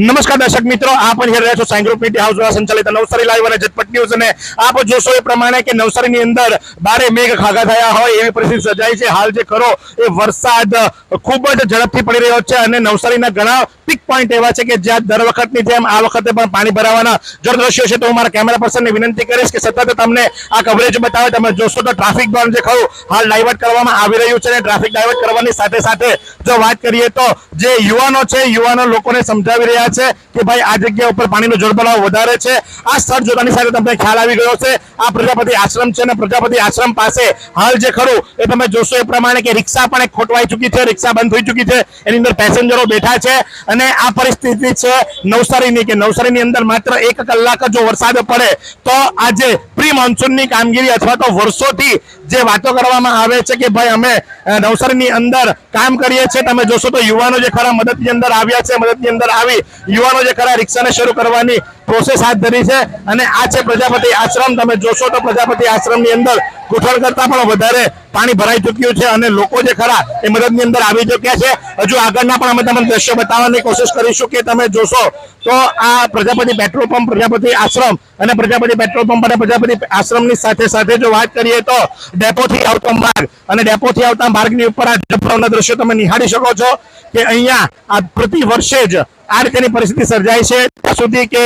નમસ્કાર દર્શક મિત્રો, આપ અહીં રહ્યા છો સાઈ ગ્રુપ મીડિયા હાઉસ દ્વારા સંચાલિત નવસારી લાઈવ અને ઝટપટ ન્યૂઝ અને આપ જોશો એ પ્રમાણે કે નવસારીની અંદર બારે મેઘ ખાગા થયા હોય એવી પરિસ્થિતિ સર્જાઈ છે। હાલ જે ખરો એ વરસાદ ખૂબ જ ઝડપથી પડી રહ્યો છે અને નવસારીના ઘણા પીક પોઈન્ટ એવા છે કે જ્યાં દર વખતની જેમ આ વખતે પણ પાણી ભરાવાના જો દ્રશ્યો છે। તો હું મારા કેમેરા પર્સનને વિનંતી કરીશ કે સતત તમને આ કવરેજ બતાવે। તમે જોશો તો ટ્રાફિક બંધ જે ખરું હાલ ડાયવર્ટ કરવામાં આવી રહ્યું છે અને ટ્રાફિક ડાયવર્ટ કરવાની સાથે સાથે જો વાત કરીએ તો જે યુવાનો છે, યુવાનો લોકોને સમજાવી રહ્યા છે કે ભાઈ આ જગ્યા ઉપર પાણીનો જળભરાવ વધારે છે। આ સ્થળ જોતાની સાથે તમને ખ્યાલ આવી ગયો છે આ પ્રજાપતિ આશ્રમ છે અને પ્રજાપતિ આશ્રમ પાસે હાલ જે ખરું એ તમે જોશો એ પ્રમાણે કે રિક્ષા પણ એક ખોટવાઈ ચૂકી છે, રિક્ષા બંધ થઈ ચૂકી છે, એની અંદર પેસેન્જરો બેઠા છે અને આ પરિસ્થિતિ છે નવસારીની કે નવસારીની અંદર માત્ર 1 કલાક જો વરસાદ પડે તો આજે પ્રી મોન્સૂનની કામગીરી અથવા તો વર્ષોથી જે વાતો કરવામાં આવે છે કે ભાઈ અમે નવસારીની અંદર કામ કરીએ છીએ। તમે જોશો તો યુવાનો જે ખરા મદદની અંદર આવ્યા છે, મદદની અંદર આવી યુવાનો જે ખરા રિક્ષાને શરૂ કરવાની પ્રોસેસ હાથ ધરી છે અને આ છે પ્રજાપતિ આશ્રમ। તમે જોશો તો પ્રજાપતિ આશ્રમની અંદર ગોઠવણ કરતા પણ વધારે પાણી ભરાઈ ચૂક્યું છે અને લોકો જે ખરા એ મદદની અંદર આવી ચૂક્યા છે। હજુ આગળના પણ અમે તમને દ્રશ્ય બતાવવાની કોશિશ કરીશું કે તમે જોશો તો આ પ્રજાપતિ પેટ્રોલ પંપ, પ્રજાપતિ આશ્રમ અને પ્રજાપતિ પેટ્રોલ પંપ અને પ્રજાપતિ આશ્રમની સાથે સાથે જો વાત કરીએ તો ડેપોથી આવતો માર્ગ અને ડેપોથી આવતા માર્ગની ઉપર આ જળભરાવના દ્રશ્યો તમે નિહાળી શકો છો કે અહીંયા આ પ્રતિ વર્ષે જ આ રીતેની પરિસ્થિતિ સર્જાય છે। ત્યાં સુધી કે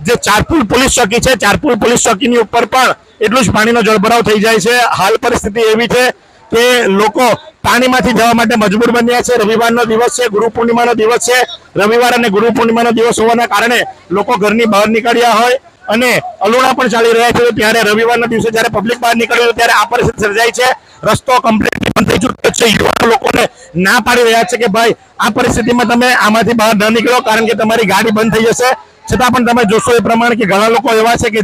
જે ચારપુલ પોલીસ ચોકી છે, ચારપુલ પોલીસ ચોકીની ઉપર પણ એટલું જ પાણીનો જળભરાવ થઈ જાય છે। હાલ પરિસ્થિતિ એવી છે કે લોકો પાણીમાંથી જવા માટે મજબૂર બન્યા છે। રવિવારનો દિવસ છે, ગુરુ પૂર્ણિમાનો દિવસ છે, રવિવાર અને ગુરુ પૂર્ણિમાનો દિવસ હોવાના કારણે લોકો ઘરની બહાર નીકળ્યા હોય અને અલુણા પણ ચાલી રહ્યા છે। ત્યારે રવિવારના દિવસે જ્યારે પબ્લિક બહાર નીકળ્યું ત્યારે આ પરિસ્થિતિ સર્જાઈ છે। રસ્તો કમ્પ્લીટલી બંધ થઈ ચૂક્યો છે। યુવાનો લોકોને ના પાડી રહ્યા છે કે ભાઈ આ પરિસ્થિતિમાં તમે આમાંથી બહાર ન નીકળો કારણ કે તમારી ગાડી બંધ થઈ જશે। છતાં પણ તમે જોશો એ પ્રમાણે કે ઘણા લોકો એવા છે કે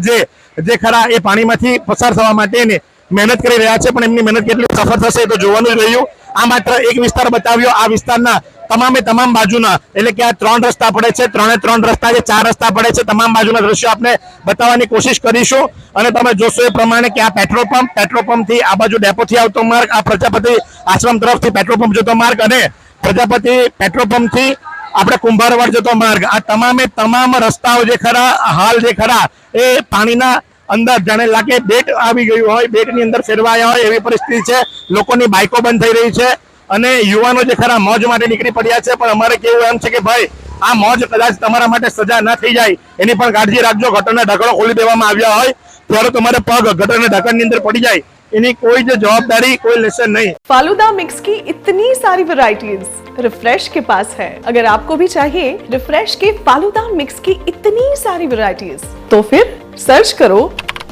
જે ખરા એ પાણીમાંથી પસાર થવા માટેની મહેનત કરી રહ્યા છે, પણ એમની મહેનત કેટલી સફળ થશે તો જોવાનું જ રહ્યું। આ માત્ર એક વિસ્તાર બતાવ્યો, આ વિસ્તારના તમામે તમામ બાજુના એટલે કે આ 3 રસ્તા પડે છે, 3 રસ્તા જે 4 રસ્તા પડે છે, તમામ બાજુના દ્રશ્યો આપણે બતાવવાની કોશિશ કરીશું। અને તમે જોશો એ પ્રમાણે કે આ પેટ્રોલ પંપથી આ બાજુ ડેપોથી આવતો માર્ગ, આ પ્રજાપતિ આશ્રમ તરફથી પેટ્રોલ પંપ જતો માર્ગ અને પ્રજાપતિ પેટ્રોલ પંપથી આપણે કુંભારવાડ જતો માર્ગ, આ તમામે તમામ રસ્તાઓ જે ખરા હાલ જે ખરા એ પાણીના અંદર જાણે લાગે બેટ આવી ગયું હોય, બેટની અંદર ફેરવાયા હોય એવી પરિસ્થિતિ છે। લોકોની બાઇકો બંધ થઈ રહી છે અને યુવાનો જે ખરા મોજ માટે નીકળી પડ્યા છે, પણ અમારે કેવું એમ છે કે ભાઈ આ મોજ કદાચ તમારા માટે સજા ના થઈ જાય એની પણ કાળજી રાખજો। ગટરના ઢાંકણો ખોલી દેવામાં આવ્યા હોય ત્યારે તમારે પગ ગટરના ઢાંકણની અંદર પડી જાય इन्हीं कोई जो जवाबदारी कोई लेसन नहीं। फालूदा मिक्स की इतनी सारी वैरायटीज रिफ्रेश के पास है। अगर आपको भी चाहिए रिफ्रेश के फालूदा मिक्स की इतनी सारी वैरायटीज तो फिर सर्च करो,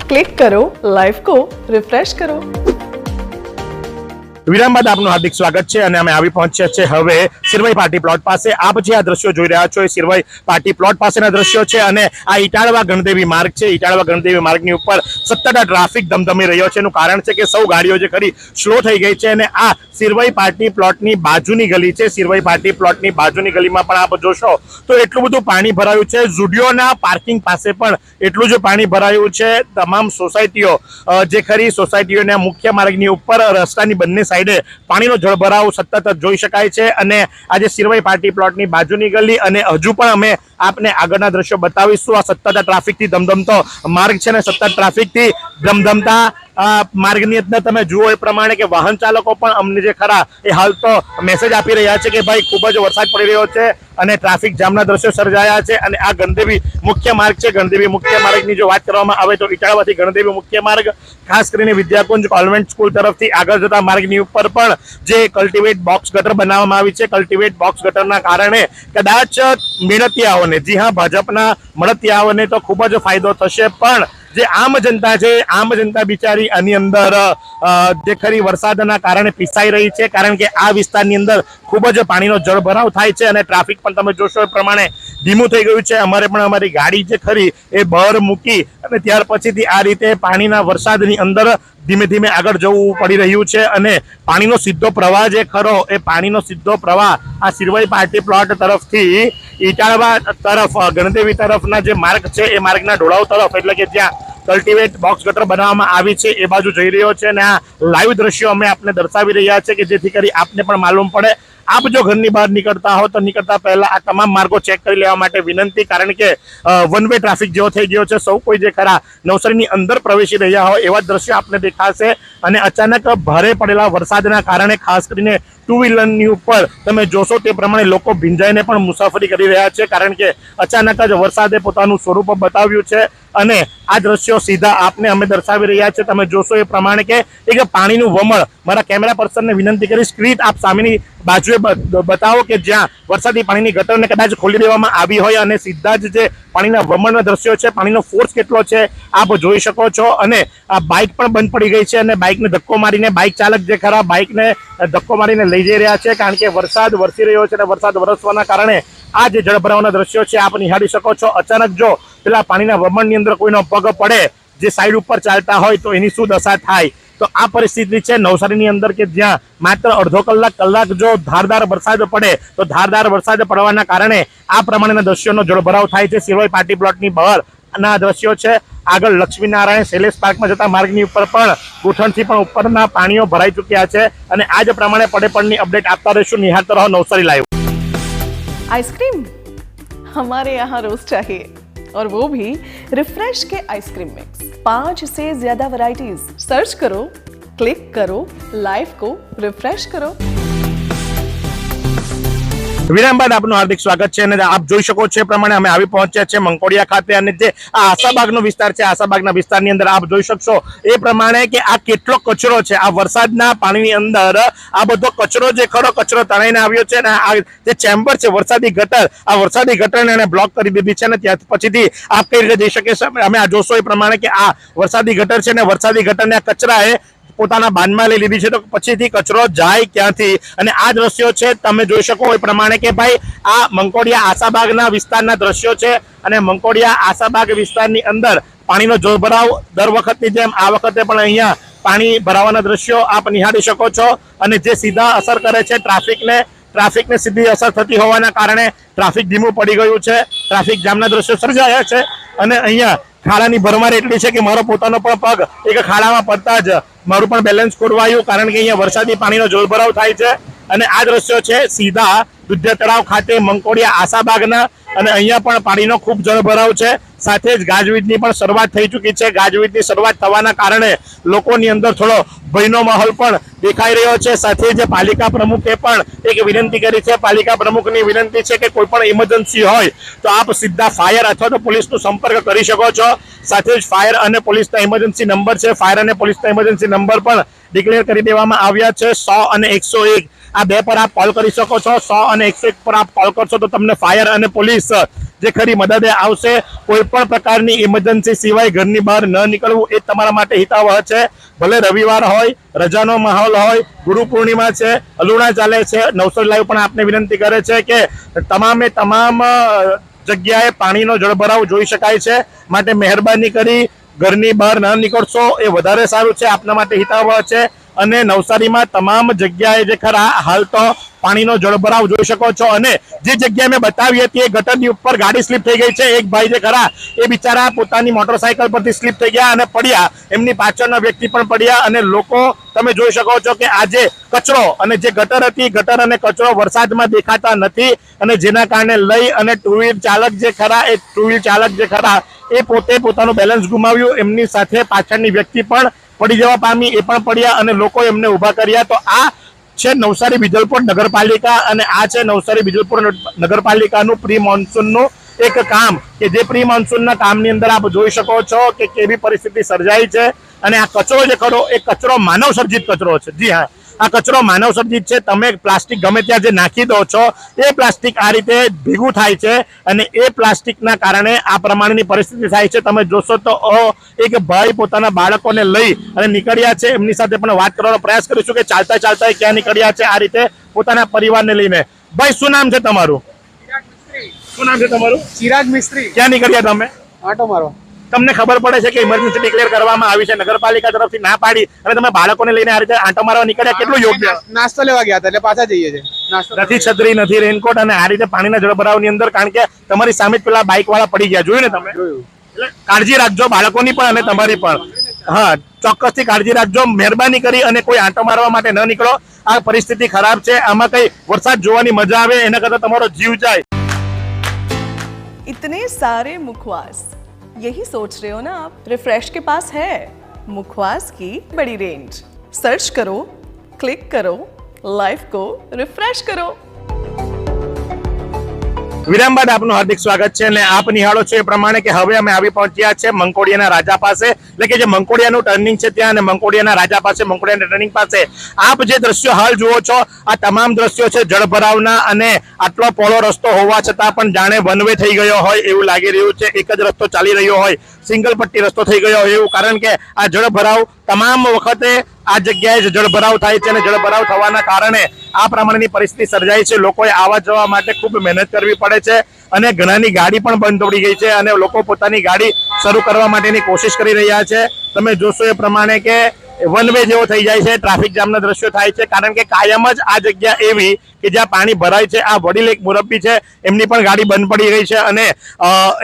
क्लिक करो, लाइफ को रिफ्रेश करो। વિરામ બાદ આપનું હાર્દિક સ્વાગત છે અને અમે આવી પહોંચ્યા છે હવે સિરવઈ પાર્ટી પ્લોટ પાસે। આપ જે આ દ્રશ્યો જોઈ રહ્યા છો એ સિરવઈ પાર્ટી પ્લોટ પાસેના દ્રશ્યો છે અને આ ઇટાળવા ગણદેવી માર્ગ છે। ઇટાળવા ગણદેવી માર્ગની ઉપર સતત ટ્રાફિક ધમધમી રહ્યો છે। એનું કારણ છે કે સૌ ગાડીઓ જે ખરી સ્લો થઈ ગઈ છે અને આ સિરવઈ પાર્ટી પ્લોટની બાજુની ગલી છે। સિરવઈ પાર્ટી પ્લોટની બાજુની ગલીમાં પણ આપ જોશો તો એટલું બધું પાણી ભરાયું છે। ઝુડિયોના પાર્કિંગ પાસે પણ એટલું જ પાણી ભરાયું છે। તમામ સોસાયટીઓ જે ખરી સોસાયટીઓના મુખ્ય માર્ગની ઉપર રસ્તાની બંને સાઈડે પાણીનો જળભરાવ સતત જોઈ શકાય છે અને આજે સિરવઈ પાર્ટી પ્લોટની બાજુની ગલી અને હજુ પણ અમે આપને આગળના દ્રશ્યો બતાવીશું। આ સતત ટ્રાફિકથી ધમધમતો માર્ગ છે ને સતત ટ્રાફિકથી ધમધમતા માર્ગની અંદર તમે જુઓ એ પ્રમાણે કે વાહન ચાલકો પણ અમને જે ખરા એ હાલ તો મેસેજ આપી રહ્યા છે કે ભાઈ ખૂબ જ વરસાદ પડી રહ્યો છે અને ટ્રાફિક જામના દ્રશ્યો સર્જાયા છે। અને આ ગણદેવી મુખ્ય માર્ગ છે। ગણદેવી મુખ્ય માર્ગની જો વાત કરવામાં આવે તો ઇટાળવાથી ગણદેવી મુખ્ય માર્ગ ખાસ કરીને વિદ્યાકુંજ કોન્વેન્ટ સ્કૂલ તરફથી આગળ જતા માર્ગની ઉપર પણ જે કલ્ટિવેટ બોક્સ ગટર બનાવવામાં આવી છે, કલ્ટિવેટ બોક્સ ગટરના કારણે કદાચ મેળતિયાઓને, જી હા ભાજપના મળતિયાઓને તો ખૂબ જ ફાયદો થશે, પણ જે આમ જનતા છે, આમ જનતા બિચારી આની અંદર જે ખરી વરસાદના કારણે પીસાઈ રહી છે કારણ કે આ વિસ્તારની અંદર ખૂબ જ પાણીનો જળભરાવ થાય છે અને ટ્રાફિક પણ તમે જોશો એ પ્રમાણે ધીમું થઈ ગયું છે। અમારે પણ અમારી ગાડી જે ખરી એ બહાર મૂકી અને ત્યાર પછીથી આ રીતે પાણીના વરસાદની અંદર ધીમે ધીમે આગળ જવું પડી રહ્યું છે અને પાણીનો સીધો પ્રવાહ જે ખરો એ પાણીનો સીધો પ્રવાહ આ સિરવઈ પાર્ટી પ્લોટ તરફથી ઇટાળવા તરફ ગણદેવી તરફના જે માર્ગ છે એ માર્ગના ઢોળાવ તરફ એટલે કે જ્યાં કલ્ટિવેટ બોક્સ ગટર બનાવવામાં આવી છે એ બાજુ જઈ રહ્યો છે અને આ લાઈવ દ્રશ્યો અમે આપને દર્શાવી રહ્યા છે કે જેથી કરી આપને પણ માલુમ પડે આપ જો ઘરની બહાર નીકળતા હો તો નીકળતા પહેલા આ તમામ માર્ગો ચેક કરી લેવા માટે વિનંતી, કારણ કે વન વે ટ્રાફિક જેવો થઈ ગયો છે. સૌ કોઈ જે ખરા નવસારીની અંદર પ્રવેશી રહ્યા હોય એવા દ્રશ્યો આપને દેખાશે. અને અચાનક ભારે પડેલા વરસાદના કારણે ખાસ કરીને ટુ વ્હીલરની ઉપર તમે જોશો તે પ્રમાણે લોકો ભીંજાઈને પણ મુસાફરી કરી રહ્યા છે, કારણ કે અચાનક જ વરસાદે પોતાનું સ્વરૂપ બતાવ્યું છે. અને આ દ્રશ્યો સીધા આપને અમે દર્શાવી રહ્યા છે. તમે જોશો એ પ્રમાણે કે એક પાણીનું વમળ, મારા કેમેરા પર્સનને વિનંતી કરી સ્ક્રીન આપ સામેની બાજુએ બતાવો કે જ્યાં વરસાદી પાણીની ગટરને કદાચ ખોલી દેવામાં આવી હોય અને સીધા જ જે પાણીના વમળના દ્રશ્યો છે, પાણીનો ફોર્સ કેટલો છે આપ જોઈ શકો છો. અને આ બાઇક પણ બંધ પડી ગઈ છે અને બાઇકને ધક્કો મારીને બાઇક ચાલક જે ખરા બાઇકને ધક્કો મારીને લઈ જઈ રહ્યા છે, કારણ કે વરસાદ વરસી રહ્યો છે અને વરસાદ વરસવાના કારણે આ જે જળભરાવના દ્રશ્યો છે આપ નિહાળી શકો છો. અચાનક જો પેલા પાણીના વમળની અંદર કોઈનો પગ પડે જે સાઈડ ઉપર ચાલતા હોય તો એની શું દશા થાય. તો આ પરિસ્થિતિ છે નવસારીની અંદર કે જ્યાં માત્ર અડધો કલાક જો ધારદાર વરસાદ પડે તો ધારદાર વરસાદ પડવાના કારણે આ પ્રમાણેના દ્રશ્યોનો જળભરાવ થાય છે. સિરોઈ પાર્ટી પ્લોટની બહાર ના દ્રશ્યો છે. આગળ લક્ષ્મીનારાયણ શૈલેષ પાર્કમાં જતા માર્ગની ઉપર પણ ઘૂંટણથી પણ ઉપરના પાણીઓ ભરાઈ ચૂક્યા છે. અને આ જ પ્રમાણે પડે અપડેટ આપતા રહીશું. નિહાળતા રહો નવસારી લાઈવ. आइसक्रीम हमारे यहाँ रोज चाहिए, और वो भी रिफ्रेश के आइसक्रीम मिक्स. 5 से ज्यादा वैरायटीज. सर्च करो, क्लिक करो, लाइफ को रिफ्रेश करो. વિરામ બાદ આપનું હાર્દિક સ્વાગત છે. અને આપ જોઈ શકો છો એ પ્રમાણે અમે આવી પહોંચ્યા છે મંકોડિયા ખાતે. અને જે આ આશાબાગનો વિસ્તાર છે, આશાબાગના વિસ્તારની અંદર આપ જોઈ શકશો એ પ્રમાણે કે આ કેટલો કચરો છે. આ વરસાદના પાણીની અંદર આ બધો કચરો જે ખરો કચરો તણાઈને આવ્યો છે. અને આ જે ચેમ્બર છે વરસાદી ગટર, આ વરસાદી ગટરને એને બ્લોક કરી દીધી છે. અને ત્યાં પછીથી આપ કઈ રીતે જઈ શકે છે અમે આ જોશો એ પ્રમાણે કે આ વરસાદી ગટર છે ને વરસાદી ગટરને આ કચરાએ પોતાના બાંધમાં લઈ લીધી છે. તો પછીથી કચરો જાય ક્યાંથી? અને આ દ્રશ્યો છે તમે જોઈ શકો એ પ્રમાણે કે ભાઈ આ મંકોડિયા આશાબાગના વિસ્તારના દ્રશ્યો છે. અને મંકોડિયા આશાબાગ વિસ્તારની અંદર પાણીનો જોરભરાવ દર વખતની જેમ આ વખતે પણ અહીંયા પાણી ભરાવાના દ્રશ્યો આપ નિહાળી શકો છો. અને જે સીધા અસર કરે છે ટ્રાફિકને સીધી અસર થતી હોવાના કારણે ટ્રાફિક ધીમું પડી ગયું છે. ટ્રાફિક જામના દ્રશ્યો સર્જાયા છે. અને અહીંયા ખાડાની ભરમાર એટલી છે કે મારો પોતાનો પણ પગ એક ખાડામાં પડતા જ મારું પણ બેલેન્સ ખોરવાયું, કારણ કે અહીંયા વરસાદી પાણીનો જોરભરાવ થાય છે. અને આ દ્રશ્યો છે સીધા દુધિયા તળાવ ખાતે મંકોડિયા આશાબાગના. અને અહીંયા પણ પાણીનો ખૂબ જળભરાવ છે. સાથે જ ગાજવીજની પણ શરૂઆત થઈ ચૂકી છે. ગાજવીજની શરૂઆત થવાના કારણે લોકોની અંદર થોડો ભયનો માહોલ પણ દેખાઈ રહ્યો છે. સાથે જ પાલિકા પ્રમુખે પણ એક વિનંતી કરી છે. પાલિકા પ્રમુખની વિનંતી છે કે કોઈ પણ ઇમરજન્સી હોય તો આપ સીધા ફાયર અથવા તો પોલીસનો સંપર્ક કરી શકો છો. સાથે જ ફાયર અને પોલીસના ઇમરજન્સી નંબર છે. ફાયર અને પોલીસના ઇમરજન્સી નંબર પણ ડિક્લેર કરી દેવામાં આવ્યા છે. 100 અને 101 આ બે પર આપ કોલ કરી શકો છો. 100 અને 101 પર આપ કોલ કરશો તો તમને ફાયર અને પોલીસ જે ખરી મદદે આવશે. કોઈ પણ પ્રકારની ઇમરજન્સી સિવાય ઘરની બહાર ન નીકળવું એ તમારા માટે હિતાવહ છે. ભલે રવિવાર હોય, રજાનો માહોલ હોય, ગુરુ પૂર્ણિમા છે, અલુણા ચાલે છે, નવસારી લાઈવ પણ આપને વિનંતી કરે છે કે તમામે તમામ જગ્યાએ પાણીનો જળભરાવ જોઈ શકાય છે. માટે મહેરબાની કરી ઘરની બહાર ન નીકળશો એ વધારે સારું છે, આપના માટે હિતાવહ છે. અને નવસારીમાં તમામ જગ્યાએ જે ખરા હાલ તો પાણીનો જળભરાવ જોઈ શકો છો. અને જે જગ્યાએ મેં બતાવી હતી એ ગટરની ઉપર ગાડી સ્લીપ થઈ ગઈ છે. એક ભાઈ જે ખરા એ બિચારા પોતાની મોટરસાયકલ પરથી સ્લીપ થઈ ગયા અને પડ્યા. એમની પાછળના વ્યક્તિ પણ પડ્યા. અને લોકો તમે જોઈ શકો છો કે આ જે કચરો અને જે ગટર હતી, ગટર અને કચરો વરસાદમાં દેખાતા નથી. અને જેના કારણે લઈ અને ટુ વ્હીલ ચાલક જે ખરા એ ટુ વ્હીલ ચાલક જે ખરા એ પોતે પોતાનું બેલેન્સ ગુમાવ્યું. એમની સાથે પાછળની વ્યક્તિ પણ પડી જવા પામી, એ પણ પડ્યા અને લોકો એમને ઊભા કર્યા. તો આ છે નવસારી વિજલપુર નગરપાલિકા. અને આ છે નવસારી વિજલપુર નગરપાલિકાનું પ્રી મોન્સૂનનું એક કામ કે જે પ્રી મોન્સૂનના કામની અંદર આપ જોઈ શકો છો કે કેવી પરિસ્થિતિ સર્જાઈ છે. અને આ કચરો જે ખરો એ કચરો માનવ સર્જિત કચરો છે. જી હા, આ કચરો માનવ સર્જિત છે. તમે પ્લાસ્ટિક ગમે ત્યાં જે નાખી દો છો એ પ્લાસ્ટિક આ રીતે ભેગું થાય છે. અને એ પ્લાસ્ટિકના કારણે આ પ્રમાણેની પરિસ્થિતિ થાય છે. તમે જોશો તો એક ભાઈ પોતાના બાળકોને લઈ અને નીકળ્યા છે. એમની સાથે પણ વાત કરવાનો પ્રયાસ કરીશું કે ચાલતા ચાલતા ક્યાં નીકળ્યા છે આ રીતે પોતાના પરિવારને લઈને. ભાઈ શું નામ છે તમારું? શું નામ છે તમારું? ચિરાગ મિસ્ત્રી. ક્યાં નીકળ્યા તમે? આટો મારો. તમને ખબર પડે છે કે ઇમરજન્સી ડિક્લેર કરવામાં આવી છે, નગરપાલિકા તરફથી ના પાડી અને તમે બાળકોને લઈને આ રીતે આંટો મારવા નીકળ્યા, કેટલું યોગ્ય? નાસ્તો લેવા ગયા હતા એટલે પાછા જઈએ છે. નાસ્તો નથી છત્રી, નથી રેનકોટ અને આ રીતે પાણીના જળભરાવની અંદર, કારણ કે તમારી સામે જ પેલા બાઇક વાળા પડી ગયા. જોયું ને તમે? જોયું. એટલે કાળજી રાખજો બાળકોની પણ અને તમારી પણ. હા, ચોક્કસથી કાળજી રાખજો. મહેરબાની કરી અને કોઈ આંટો મારવા માટે ન નીકળો. આ પરિસ્થિતિ ખરાબ છે. આમાં કઈ વરસાદ જોવાની મજા આવે એના કરતા તમારો જીવ જાય. इतने सारे मुखवास, यही सोच रहे हो ना आप? रिफ्रेश के पास है मुखवास की बड़ी रेंज. सर्च करो, क्लिक करो, लाइफ को रिफ्रेश करो. વિરામ બાદ આપનું હાર્દિક સ્વાગત છે અને આપ નિહાળો છો એ પ્રમાણે કે હવે અમે આવી પહોંચ્યા છે મંકોડિયાના રાજા પાસે, એટલે કે જે મંકોડિયાનું ટર્નિંગ છે ત્યાં, અને મંકોડિયાના રાજા પાસે, મંકોડિયાના ટર્નિંગ પાસે આપ જે દ્રશ્યો હાલ જુઓ છો આ તમામ દ્રશ્યો છે જળભરાવના, અને આટલો પહોળો રસ્તો હોવા છતાં પણ જાણે વન વે થઈ ગયો હોય એવું લાગી રહ્યું છે. એક જ રસ્તો ચાલી રહ્યો હોય, સિંગલ પટ્ટી રસ્તો થઈ ગયો હોય એવું, કારણ કે આ જળભરાવ તમામ વખતે આ જગ્યાએ જ જળભરાવ થાય છે અને જળભરાવ થવાના કારણે આ પ્રમાણેની પરિસ્થિતિ સર્જાય છે. લોકોએ આવવા જવા માટે ખૂબ મહેનત કરવી પડે છે અને ઘણાની ગાડી પણ બંધ પડી ગઈ છે અને લોકો પોતાની ગાડી શરૂ કરવા માટેની કોશિશ કરી રહ્યા છે. તમે જોશો એ પ્રમાણે કે વન વે જેવો થઈ જાય છે, ટ્રાફિક જામના દ્રશ્યો થાય છે, કારણ કે કાયમ જ આ જગ્યા એવી કે જ્યાં પાણી ભરાય છે. આ વડીલ એક મુરબ્બી છે, એમની પણ ગાડી બંધ પડી ગઈ છે અને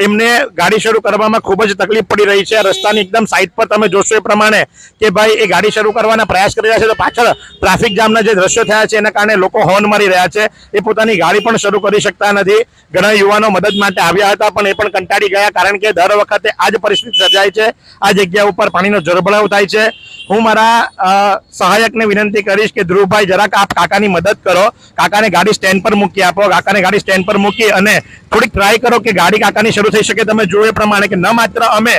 એમને ગાડી શરૂ કરવામાં ખૂબ જ તકલીફ પડી રહી છે. રસ્તાની એકદમ સાઈડ પર તમે જોશો એ પ્રમાણે કે ભાઈ એ ગાડી શરૂ કરવાના પ્રયાસ કરી રહ્યા છે, તો પાછળ ટ્રાફિક જામના જે દ્રશ્યો થયા છે એના કારણે લોકો હોર્ન મારી રહ્યા છે. એ પોતાની ગાડી પણ શરૂ કરી શકતા નથી. ઘણા યુવાનો મદદ માટે આવ્યા હતા પણ એ પણ કંટાળી ગયા, કારણ કે દર વખતે આ જ પરિસ્થિતિ સર્જાય છે. આ જગ્યા ઉપર પાણીનો જળભરાવ થાય છે. હું મારા સહાયકને વિનંતી કરીશ કે ધ્રુવભાઈ જરાક આપ કાકાની મદદ કરો, કાકાને ગાડી સ્ટેન્ડ પર મૂકી આપો, કાકાને ગાડી સ્ટેન્ડ પર મૂકી અને થોડીક ટ્રાય કરો કે ગાડી કાકાની શરૂ થઈ શકે. તમે જોયું એ પ્રમાણે કે ન માત્ર અમે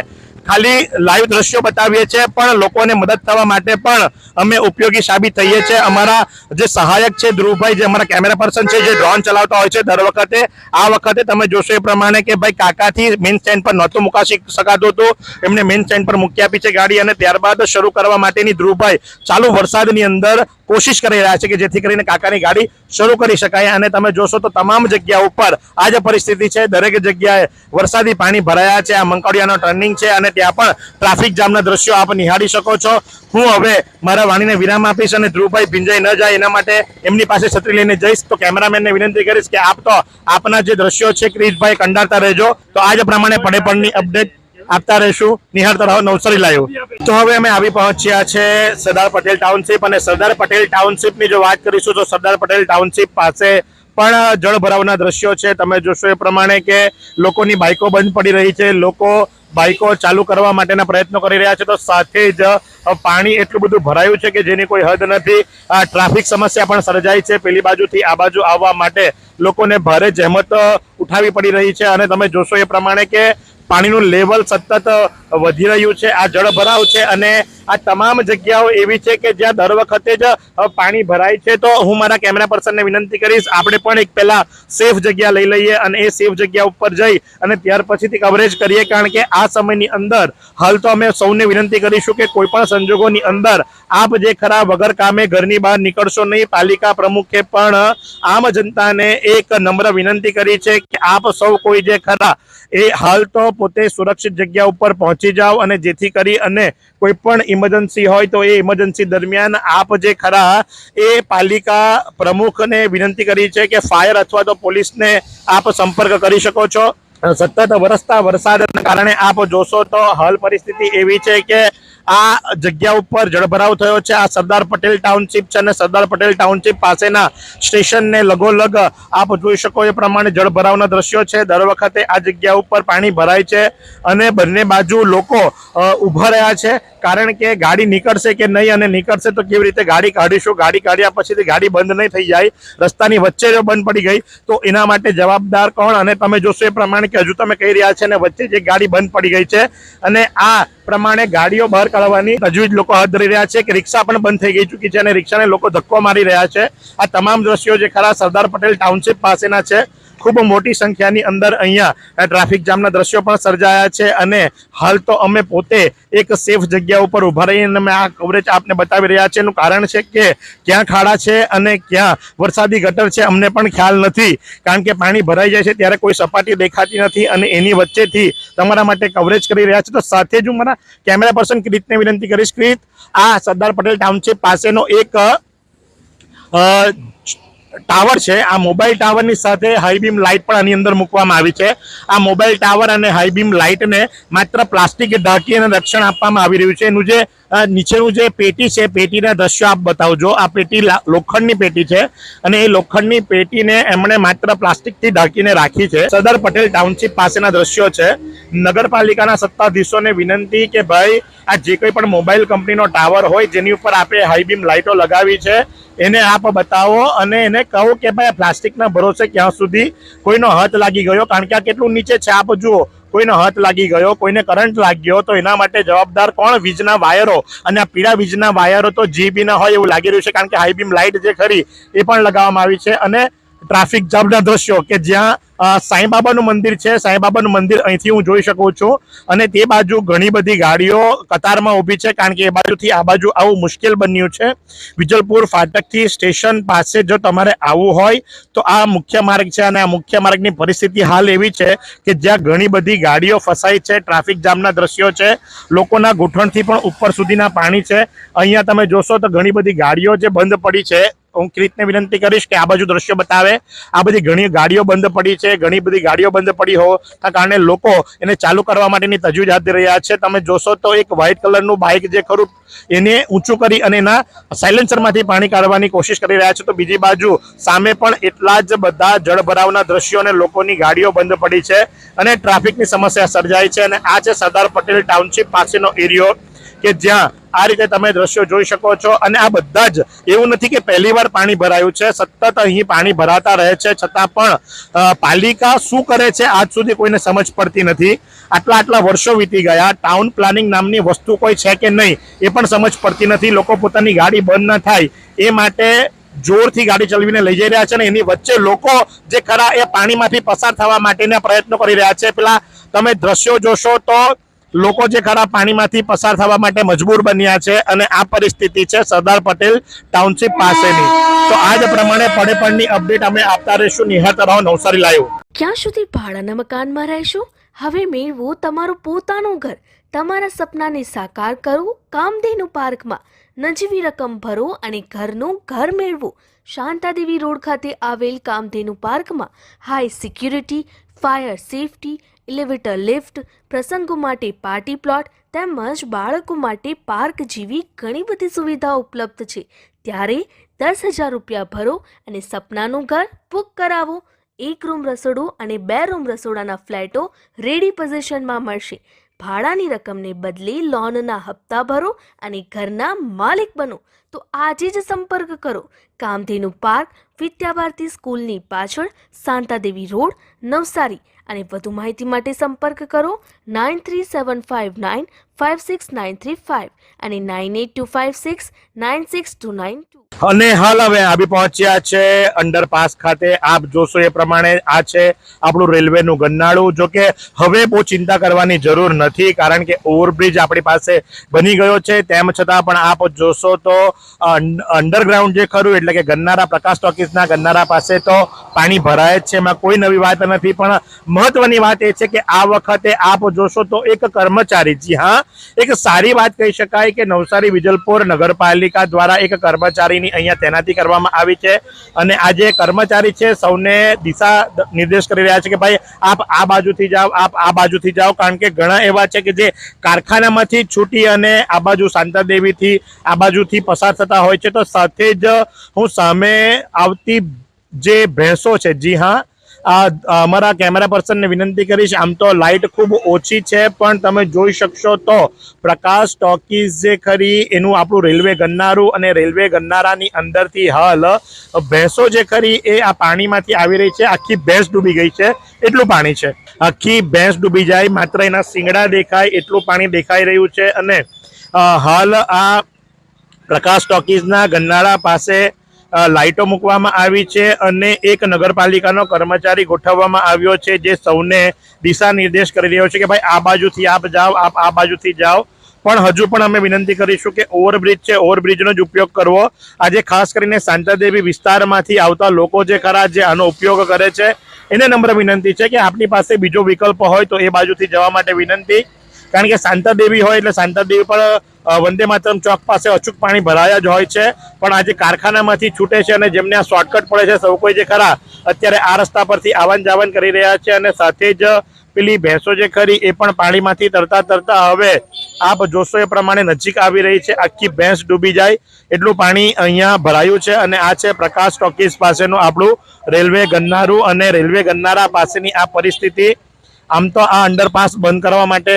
ખાલી લાઈવ દ્રશ્યો બતાવીએ છીએ પણ લોકોને મદદ થવા માટે પણ અમે ઉપયોગી સાબિત થઈએ છીએ. અમારા જે સહાયક છે ધ્રુવભાઈ, જે અમારા કેમેરા પર્સન છે, જે ડ્રોન ચલાવતા હોય છે દર વખતે, આ વખતે તમે જોશો એ પ્રમાણે કે ભાઈ કાકાથી મેઇન સ્ટેન્ડ પર નહોતું મુકાશી શકાતું હતું, એમને મેઇન સ્ટેન્ડ પર મૂકી આપી છે ગાડી, અને ત્યારબાદ શરૂ કરવા માટેની ધ્રુવભાઈ ચાલુ વરસાદની અંદર કોશિશ કરી રહ્યા છે કે જેથી કરીને કાકાની ગાડી શરૂ કરી શકાય. અને તમે જોશો તો તમામ જગ્યા ઉપર આ જ પરિસ્થિતિ છે. દરેક જગ્યાએ વરસાદી પાણી ભરાયા છે. આ મંકોડિયાનો ટર્નિંગ છે અને ત્યાં પણ ટ્રાફિક જામના દ્રશ્યો આપ નિહાળી શકો છો. હું હવે મારા વાણીને વિરામ આપીશ અને ધ્રુવભાઈ ભીંજાઈ ન જાય એના માટે એમની પાસે છત્રી લઈને જઈશ. તો કેમેરામેનને વિનંતી કરીશ કે આપ તો આપના જે દ્રશ્યો છે ક્રિશભાઈ કંડારતા રહેજો. તો આ જ પ્રમાણે પડે પડની અપડેટ આપતા રહીશું. નિહાળતા રહો નવસારી લાઈવ. તો હવે અમે આવી પહોંચ્યા છે સરદાર પટેલ ટાઉનશીપ, અને સરદાર પટેલ ટાઉનશીપની જો વાત કરીશું તો સરદાર પટેલ ટાઉનશીપ પાસે પણ જળભરાવના દ્રશ્યો છે. તમે જોશો એ પ્રમાણે કે લોકોની બાઇકો બંધ પડી રહી છે, લોકો બાઇકો ચાલુ કરવા માટેના પ્રયત્નો કરી રહ્યા છે, તો સાથે જ પાણી એટલું બધું ભરાયું છે કે જેની કોઈ હદ નથી. ટ્રાફિક સમસ્યા પણ સર્જાઈ છે. પેલી બાજુથી આ બાજુ આવવા માટે લોકોને ભારે જહેમત ઉઠાવી પડી રહી છે. અને તમે જોશો એ પ્રમાણે કે પાણીનું લેવલ સતત વધી રહ્યું છે. આ જળભરાવ છે અને આ તમામ જગ્યાઓ એવી છે કે જ્યાં દર વખતે જ પાણી ભરાય છે. તો હું મારા કેમેરા પર્સનને વિનંતી કરીશ આપણે પણ એક પહેલા સેફ જગ્યા લઈ લઈએ અને એ સેફ જગ્યા ઉપર જઈ અને ત્યાર પછીથી કવરેજ કરીએ, કારણ કે આ સમયની અંદર હાલ તો અમે સૌને વિનંતી કરીશું કે કોઈ પણ સંજોગોની અંદર આપ જે ખરા વગર કામે ઘરની બહાર નીકળશો નહીં. પાલિકા પ્રમુખે પણ આમ જનતાને એક નમ્ર વિનંતી કરી છે કે આપ સૌ કોઈ જે ખરા એ હાલ તો પોતે સુરક્ષિત જગ્યા ઉપર પહોંચી જાઓ, અને જેથી કરી અને કોઈ પણ ઇમરજન્સી હોય તો એ ઇમરજન્સી દરમિયાન આપ જે ખરા એ પાલિકા પ્રમુખને વિનંતી કરી છે કે ફાયર અથવા તો પોલીસને આપ સંપર્ક કરી શકો છો. સતત વરસતા વરસાદના કારણે આપ જોશો તો હાલ પરિસ્થિતિ એવી છે કે આ જગ્યા ઉપર જળભરાવ થયો છે. આ સરદાર પટેલ ટાઉનશીપ છે અને સરદાર પટેલ ટાઉનશીપ પાસેના સ્ટેશનને લગોલગ આપ જોઈ શકો એ પ્રમાણે જળભરાવના દ્રશ્યો છે. દર વખતે આ જગ્યા ઉપર પાણી ભરાય છે અને બંને બાજુ લોકો ઊભા રહ્યા છે, કારણ કે ગાડી નીકળશે કે નહીં, અને નીકળશે તો કેવી રીતે ગાડી કાઢીશું, ગાડી કાઢ્યા પછીથી ગાડી બંધ નહીં થઈ જાય, રસ્તાની વચ્ચે જો બંધ પડી ગઈ તો એના માટે જવાબદાર કોણ? અને તમે જોશો એ પ્રમાણે કે હજુ તમે કહી રહ્યા છે અને વચ્ચે જે ગાડી બંધ પડી ગઈ છે અને આ પ્રમાણે ગાડીઓ બહાર કાઢવાની તજવીજ લોકો હાથ ધરી રહ્યા છે કે રિક્ષા પણ બંધ થઈ ગઈ ચૂકી છે અને રિક્ષાને લોકો ધક્કો મારી રહ્યા છે. આ તમામ દ્રશ્યો જે ખરા સરદાર પટેલ ટાઉનશીપ પાસેના છે. ખૂબ મોટી સંખ્યાની અંદર અહીંયા ટ્રાફિક જામના દ્રશ્યો પણ સર્જાયા છે અને હાલ તો અમે પોતે એક સેફ જગ્યા ઉપર ઊભા રહીને અમે આ કવરેજ આપને બતાવી રહ્યા છે. એનું કારણ છે કે ક્યાં ખાડા છે અને ક્યાં વરસાદી ગટર છે અમને પણ ખ્યાલ નથી, કારણ કે પાણી ભરાઈ જાય છે ત્યારે કોઈ સપાટી દેખાતી નથી અને એની વચ્ચેથી તમારા માટે કવરેજ કરી રહ્યા છે. તો સાથે જ હું મારા કેમેરા પર્સન ક્રિતને વિનંતી કરીશ, ક્રિત આ સરદાર પટેલ ટાઉનશીપ પાસેનો એક ટાવર છે, આ મોબાઈલ ટાવરની સાથે હાઈ બીમ લાઇટ પણ આની અંદર મૂકવામાં આવી છે. આ મોબાઈલ ટાવર અને હાઈ બીમ લાઇટને માત્ર પ્લાસ્ટિક ઢાંકી અને રક્ષણ આપવામાં આવી રહ્યું છે. એનું જે નીચેનું જે પેટી છે, પેટીના દ્રશ્યો આપ બતાવજો. આ પેટી લોખંડની પેટી છે અને એ લોખંડની પેટીને એમણે માત્ર પ્લાસ્ટિકથી ઢાંકીને રાખી છે. સરદાર પટેલ ટાઉનશીપ પાસેના દ્રશ્યો છે. નગરપાલિકાના સત્તાધીશોને વિનંતી કે ભાઈ આ જે કોઈ પણ મોબાઈલ કંપનીનો ટાવર હોય જેની ઉપર આપણે હાઈ બીમ લાઇટો લગાવી છે એને આપ બતાવો અને એને કહો કે ભાઈ પ્લાસ્ટિકના ભરોસે ક્યાં સુધી કોઈનો હાથ લાગી ગયો, કારણ કે આ કેટલું નીચે છે આપ જુઓ, કોઈનો હાથ લાગી ગયો, કોઈને કરંટ લાગ્યો તો એના માટે જવાબદાર કોણ? વીજના વાયરો. અને આ પીળા વીજના વાયરો તો જીબીના હોય એવું લાગી રહ્યું છે, કારણ કે હાઈ બીમ લાઇટ જે ખરી એ પણ લગાવવામાં આવી છે. અને ટ્રાફિક જામના દ્રશ્યો કે જ્યાં સાંઈબાબાનું મંદિર છે, સાંઈબાબાનું મંદિર અહીંથી હું જોઈ શકું છું અને તે બાજુ ઘણી બધી ગાડીઓ કતારમાં ઊભી છે, કારણ કે એ બાજુથી આ બાજુ આવું મુશ્કેલ બન્યું છે. વિજલપુર ફાટકથી સ્ટેશન પાસે જો તમારે આવવું હોય તો આ મુખ્ય માર્ગ છે અને આ મુખ્ય માર્ગની પરિસ્થિતિ હાલ એવી છે કે જ્યાં ઘણી બધી ગાડીઓ ફસાઈ છે. ટ્રાફિક જામના દ્રશ્યો છે, લોકોના ઘૂંટણથી પણ ઉપર સુધીના પાણી છે. અહીંયા તમે જોશો તો ઘણી બધી ગાડીઓ જે બંધ પડી છે. હું કિરીટને વિનંતી કરીશ કે આ બાજુ દ્રશ્યો બતાવે. આ બધી ઘણી ગાડીઓ બંધ પડી છે. ઘણી બધી ગાડીઓ બંધ પડી હોવાના કારણે લોકો એને ચાલુ કરવા માટેની તજવીજ હાથ ધરી રહ્યા છે. તમે જોશો તો એક વ્હાઇટ કલરનું બાઇક જે ખરું એને ઊંચું કરી અને એના સાયલેન્સરમાંથી પાણી કાઢવાની કોશિશ કરી રહ્યા છે. તો બીજી બાજુ સામે પણ એટલા જ બધા જળભરાવના દ્રશ્યો અને લોકોની ગાડીઓ બંધ પડી છે અને ટ્રાફિકની સમસ્યા સર્જાય છે. અને આ છે સરદાર પટેલ ટાઉનશીપ પાસેનો એરિયો કે જ્યાં આ રીતે તમે દ્રશ્યો જોઈ શકો છો. અને આ બધા જ એવું નથી કે પહેલી વાર પાણી ભરાયું છે, સતત અહીં પાણી ભરાતા રહે છે, છતાં પણ પાલિકા શું કરે છે આજ સુધી કોઈને સમજ પડતી નથી. આટલા વર્ષો વીતી ગયા, ટાઉન પ્લાનિંગ નામની વસ્તુ કોઈ છે કે નહીં એ પણ સમજ પડતી નથી. લોકો પોતાની ગાડી બંધ ન થાય એ માટે જોરથી ગાડી ચલાવીને લઈ જઈ રહ્યા છે અને એની વચ્ચે લોકો જે ખરા એ પાણીમાંથી પસાર થવા માટેના પ્રયત્નો કરી રહ્યા છે. પેલા તમે દ્રશ્યો જોશો તો લોકો જે ખરા પાણીમાંથી પસાર થવા માટે મજબૂર બન્યા છે અને આ પરિસ્થિતિ છે સરદાર પટેલ ટાઉનશીપ પાસેની. તો આ જ પ્રમાણે પડેપણની અપડેટ અમે આપતા રહીશું. નિહાર તરાવ, નવસારી લાઈવ. ક્યાં સુધી ભાડાના મકાનમાં રહેશો? હવે મેળવો તમારું પોતાનું ઘર. તમારા સપનાને સાકાર કરો કામધેનુ પાર્કમાં. નજીવી રકમ ભરો અને ઘરનું ઘર મેળવો. શાંતાદેવી રોડ ખાતે આવેલ કામધેનુ પાર્કમાં high security, fire safety, elevator lift, પ્રસંગો માટે પાર્ટી પ્લોટ તેમજ બાળકો માટે પાર્ક જેવી ઘણી બધી સુવિધાઓ ઉપલબ્ધ છે. ત્યારે 10,000 રૂપિયા ભરો અને સપનાનું ઘર બુક કરાવો. 1 રૂમ રસોડું અને 2 રૂમ રસોડાના ફ્લેટો રેડી પોઝિશનમાં મળશે. ભાડાની રકમને બદલે લોનના હપ્તા ભરો અને ઘરના માલિક બનો. તો આજે જ સંપર્ક કરો. કામધેનુ પાર્ક, વિદ્યાભારતી સ્કૂલની પાછળ, શાંતાદેવી રોડ, નવસારી. અને વધુ માહિતી માટે સંપર્ક કરો 9375956935 અને 9825696292. અને હાલ હવે આવી પહોંચ્યા છે અંડરપાસ ખાતે. આપ જોશો એ પ્રમાણે આ છે આપણું રેલવેનું ગન્નાળું. જો કે હવે બહુ ચિંતા કરવાની જરૂર નથી, કારણ કે ઓવરબ્રિજ આપણી પાસે બની ગયો છે. તેમ છતાં પણ આપ જોશો તો અંડરગ્રાઉન્ડ જે ખરું એટલે કે ગન્નારા, પ્રકાશ ટોકીઝના ગન્નારા પાસે તો પાણી ભરાય જ છે. એમાં કોઈ નવી વાત નથી. પણ મહત્વની વાત એ છે કે આ વખતે આપ જોશો તો એક કર્મચારી, જી હા, એક સારી વાત કહી શકાય કે નવસારી વિજલપુર નગરપાલિકા દ્વારા એક કર્મચારીની અહીંયા તૈનાતી કરવામાં આવી છે. અને આ જે કર્મચારી છે સૌને દિશા નિર્દેશ કરી રહ્યા છે કે ભાઈ આપ આ બાજુથી જાઓ, આપ આ બાજુથી જાઓ, કારણ કે ઘણા એવા છે કે જે કારખાનામાંથી છૂટી અને આ બાજુ શાંતાદેવીથી આ બાજુથી પસાર થતા હોય છે. તો સાથે જ હું સામે આવતી જે ભેંસો છે, જી હા, અમારા કેમેરા પર્સનને વિનંતી કરીશ. આમ તો લાઇટ ખૂબ ઓછી છે પણ તમે જોઈ શકશો તો પ્રકાશ ટોકીઝ જે ખરી એનું આપણું રેલવે ગન્નારું અને રેલવે ગન્નારાની અંદરથી હાલ ભેંસો જે ખરી એ આ પાણીમાંથી આવી રહી છે. આખી ભેંસ ડૂબી ગઈ છે, એટલું પાણી છે. આખી ભેંસ ડૂબી જાય, માત્ર એના શિંગડા દેખાય એટલું પાણી દેખાઈ રહ્યું છે. અને હાલ આ પ્રકાશ ટોકીઝના ગન્નારા પાસે લાઇટો મૂકવામાં આવી છે અને એક નગરપાલિકાનો કર્મચારી ગોઠવવામાં આવ્યો છે જે સૌને દિશા નિર્દેશ કરી રહ્યો છે કે ભાઈ આ બાજુથી આપ જાઓ, આપ આ બાજુથી જાઓ. પણ હજુ પણ અમે વિનંતી કરીશું કે ઓવરબ્રિજ છે, ઓવરબ્રિજનો જ ઉપયોગ કરવો. આજે ખાસ કરીને શાંતાદેવી વિસ્તારમાંથી આવતા લોકો જે ખરા જે આનો ઉપયોગ કરે છે એને નમ્ર વિનંતી છે કે આપની પાસે બીજો વિકલ્પ હોય તો એ બાજુથી જવા માટે વિનંતી. કારણ કે શાંતાદેવી હોય એટલે શાંતાદેવી પર વંદે માતરમ ચોક પાસે અચૂક પાણી ભરાયા જ હોય છે, પણ આજે કારખાનામાંથી છૂટે છે અને જેમને આ શોર્ટકટ પડે છે સૌ કોઈ જે ખરા અત્યારે આ રસ્તા પરથી આવન જાવન કરી રહ્યા છે અને સાથે જ પેલી ભેંસો જે ખરી એ પણ પાણીમાંથી તરતા હવે આપ જોશો એ પ્રમાણે નજીક આવી રહી છે. આખી ભેંસ ડૂબી જાય એટલું પાણી અહીંયા ભરાયું છે અને આ છે પ્રકાશ ટોકીઝ પાસેનું આપણું રેલવે ગન્નારું અને રેલવે ગન્નારા પાસેની આ પરિસ્થિતિ. આમ તો આ અંડરપાસ બંધ કરવા માટે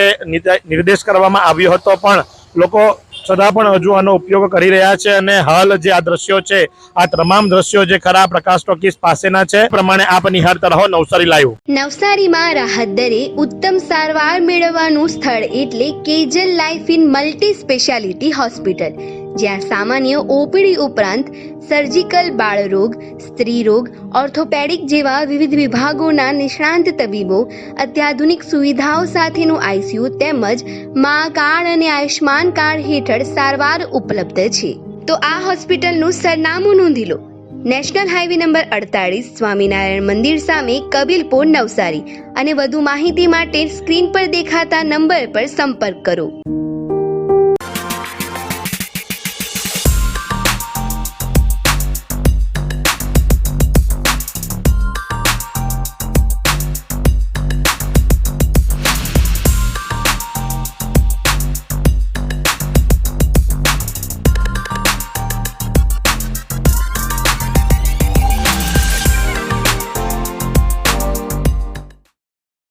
નિર્દેશ કરવામાં આવ્યો હતો, પણ લોકો છતાં પણ હજુ આનો ઉપયોગ કરી રહ્યા છે અને હાલ જે આ દ્રશ્યો છે આ તમામ દ્રશ્યો જે ખરા પ્રકાશ ટોકીઝ પાસેના છે પ્રમાણે આપ નિહાળતા રહો નવસારી લાઈવ. નવસારીમાં રાહત દરે ઉત્તમ સારવાર મેળવવાનું સ્થળ એટલે કેજલ life in multi speciality hospital, જ્યાં સામાન્ય ઓપીડી ઉપરાંત સર્જિકલ, બાળરોગ, સ્ત્રી રોગ, ઓર્થોપેડિક જેવા વિવિધ વિભાગોના નિષ્ણાંત તબીબો, અત્યાધુનિક સુવિધાઓ સાથેનું આઈસીયુ તેમજ મા કાર્ડ અને આયુષ્માન કાર્ડ હેઠળ સારવાર ઉપલબ્ધ છે. તો આ હોસ્પિટલનું સરનામું નોંધી લો. નેશનલ હાઈવે નંબર 48, સ્વામિનારાયણ મંદિર સામે, કબીલપુર, નવસારી. અને વધુ માહિતી માટે સ્ક્રીન પર દેખાતા નંબર પર સંપર્ક કરો.